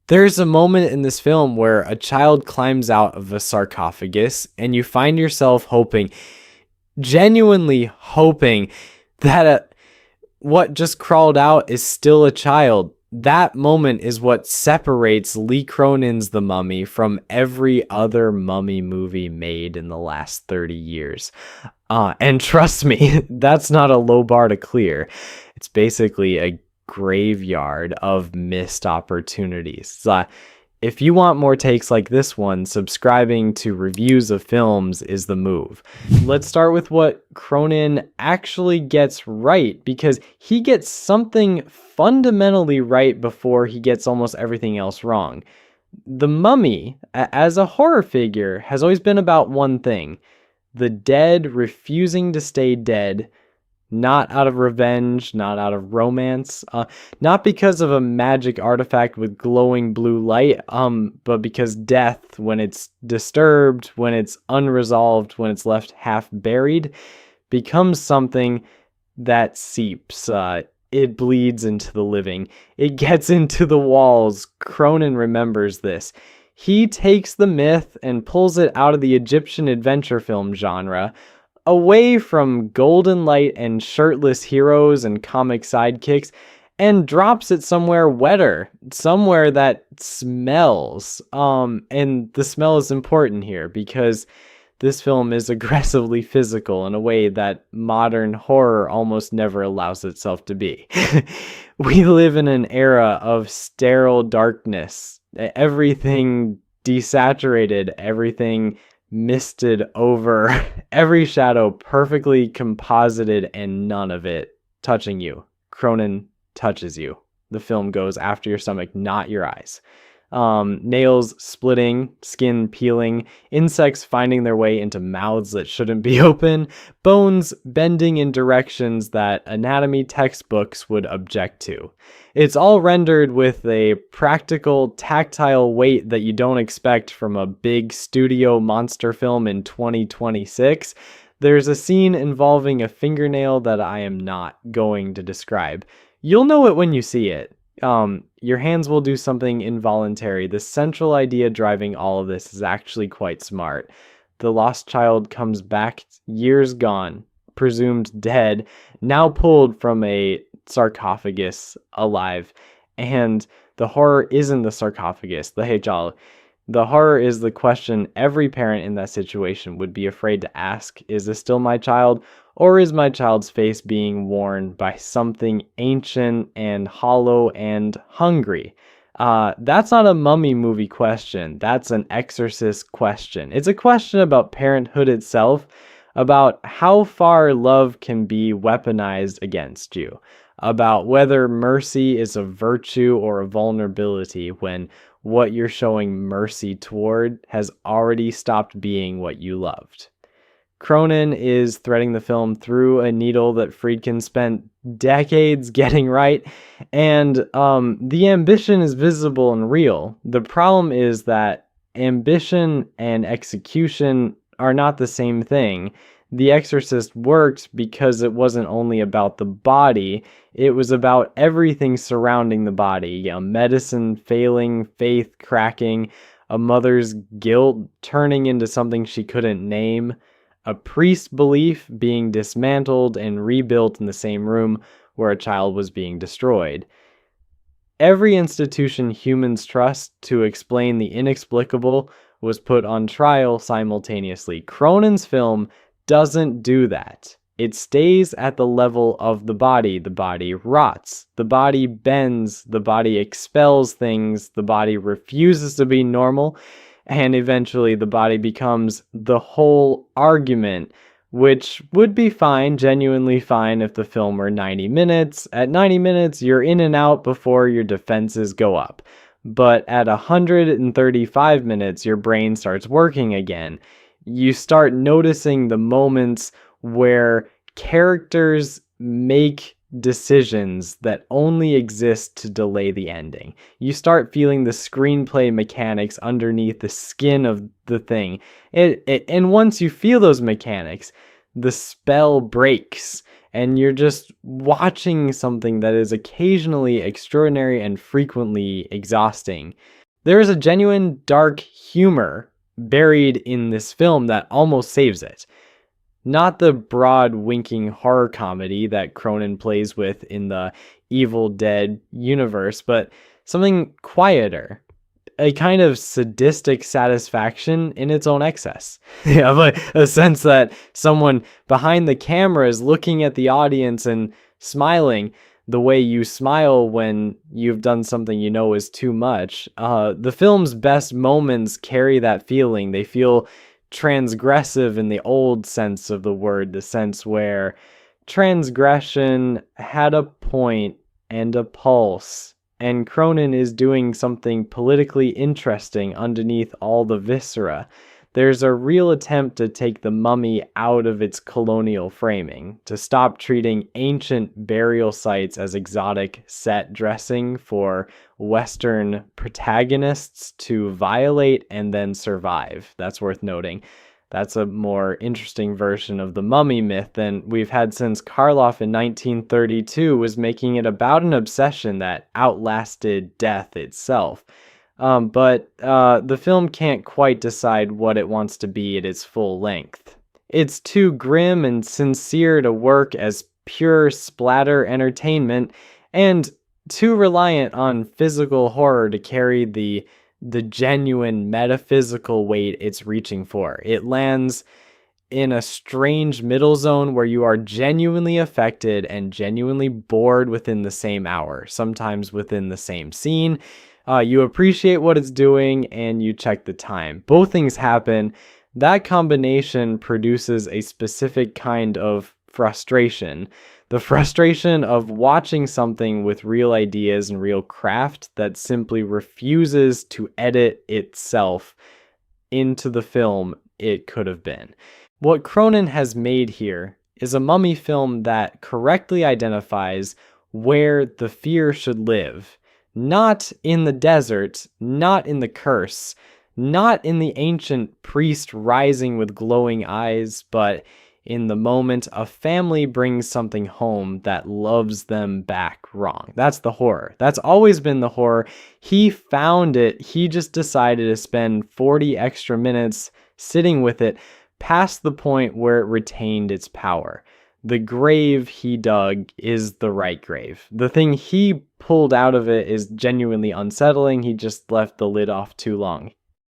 There's a moment in this film where a child climbs out of a sarcophagus and you find yourself hoping, genuinely hoping that what just crawled out is still a child. That moment is what separates Lee Cronin's The Mummy from every other mummy movie made in the last 30 years. And trust me, that's not a low bar to clear. It's basically a graveyard of missed opportunities. If you want more takes like this one, subscribing to reviews of films is the move. Let's start with what Cronin actually gets right, because he gets something fundamentally right before he gets almost everything else wrong. The Mummy, as a horror figure, has always been about one thing: the dead refusing to stay dead. Not out of revenge, not out of romance, not because of a magic artifact with glowing blue light, but because death, when it's disturbed, when it's unresolved, when it's left half buried, becomes something that seeps. It bleeds into the living. It gets into the walls. Cronin remembers this. He takes the myth and pulls it out of the Egyptian adventure film genre, away from golden light and shirtless heroes and comic sidekicks, and drops it somewhere wetter, somewhere that smells. And the smell is important here because this film is aggressively physical in a way that modern horror almost never allows itself to be. We live in an era of sterile darkness. Everything desaturated, everything misted over, every shadow perfectly composited, and none of it touching you. Cronin touches you. The film goes after your stomach, not your eyes. Nails splitting, skin peeling, insects finding their way into mouths that shouldn't be open, bones bending in directions that anatomy textbooks would object to. It's all rendered with a practical, tactile weight that you don't expect from a big studio monster film in 2026. There's a scene involving a fingernail that I am not going to describe. You'll know it when you see it. Your hands will do something involuntary. The central idea driving all of this is actually quite smart. The lost child comes back, years gone, presumed dead, now pulled from a sarcophagus alive. And the horror isn't the sarcophagus, the hejal. The horror is the question every parent in that situation would be afraid to ask: is this still my child? Or is my child's face being worn by something ancient and hollow and hungry? That's not a mummy movie question. That's an Exorcist question. It's a question about parenthood itself, about how far love can be weaponized against you, about whether mercy is a virtue or a vulnerability when what you're showing mercy toward has already stopped being what you loved. Cronin is threading the film through a needle that Friedkin spent decades getting right, and the ambition is visible and real. The problem is that ambition and execution are not the same thing. The Exorcist worked because it wasn't only about the body, it was about everything surrounding the body. Medicine failing, faith cracking, a mother's guilt turning into something she couldn't name, a priest's belief being dismantled and rebuilt in the same room where a child was being destroyed. Every institution humans trust to explain the inexplicable was put on trial simultaneously. Cronin's film doesn't do that. It stays at the level of the body. The body rots. The body bends. The body expels things. The body refuses to be normal. And eventually the body becomes the whole argument, which would be fine, genuinely fine, if the film were 90 minutes. At 90 minutes, you're in and out before your defenses go up. But at 135 minutes, your brain starts working again. You start noticing the moments where characters make decisions that only exist to delay the ending. You start feeling the screenplay mechanics underneath the skin of the thing. And once you feel those mechanics, the spell breaks and you're just watching something that is occasionally extraordinary and frequently exhausting. There is a genuine dark humor buried in this film that almost saves it. Not the broad winking horror comedy that Cronin plays with in the Evil Dead universe, but something quieter. A kind of sadistic satisfaction in its own excess. You have a sense that someone behind the camera is looking at the audience and smiling the way you smile when you've done something you know is too much. The film's best moments carry that feeling. They feel transgressive in the old sense of the word, the sense where transgression had a point and a pulse. And Cronin is doing something politically interesting underneath all the viscera. There's a real attempt to take the mummy out of its colonial framing, to stop treating ancient burial sites as exotic set dressing for Western protagonists to violate and then survive. That's worth noting. That's a more interesting version of the mummy myth than we've had since Karloff in 1932 was making it about an obsession that outlasted death itself. But the film can't quite decide what it wants to be at its full length. It's too grim and sincere to work as pure splatter entertainment, and too reliant on physical horror to carry the genuine metaphysical weight it's reaching for. It lands in a strange middle zone where you are genuinely affected and genuinely bored within the same hour, sometimes within the same scene. You appreciate what it's doing and you check the time. Both things happen. That combination produces a specific kind of frustration. The frustration of watching something with real ideas and real craft that simply refuses to edit itself into the film it could have been. What Cronin has made here is a mummy film that correctly identifies where the fear should live. Not in the desert, not in the curse, not in the ancient priest rising with glowing eyes, but in the moment a family brings something home that loves them back wrong. That's the horror. That's always been the horror. He found it. He just decided to spend 40 extra minutes sitting with it past the point where it retained its power. The grave he dug is the right grave. The thing he pulled out of it is genuinely unsettling. He just left the lid off too long.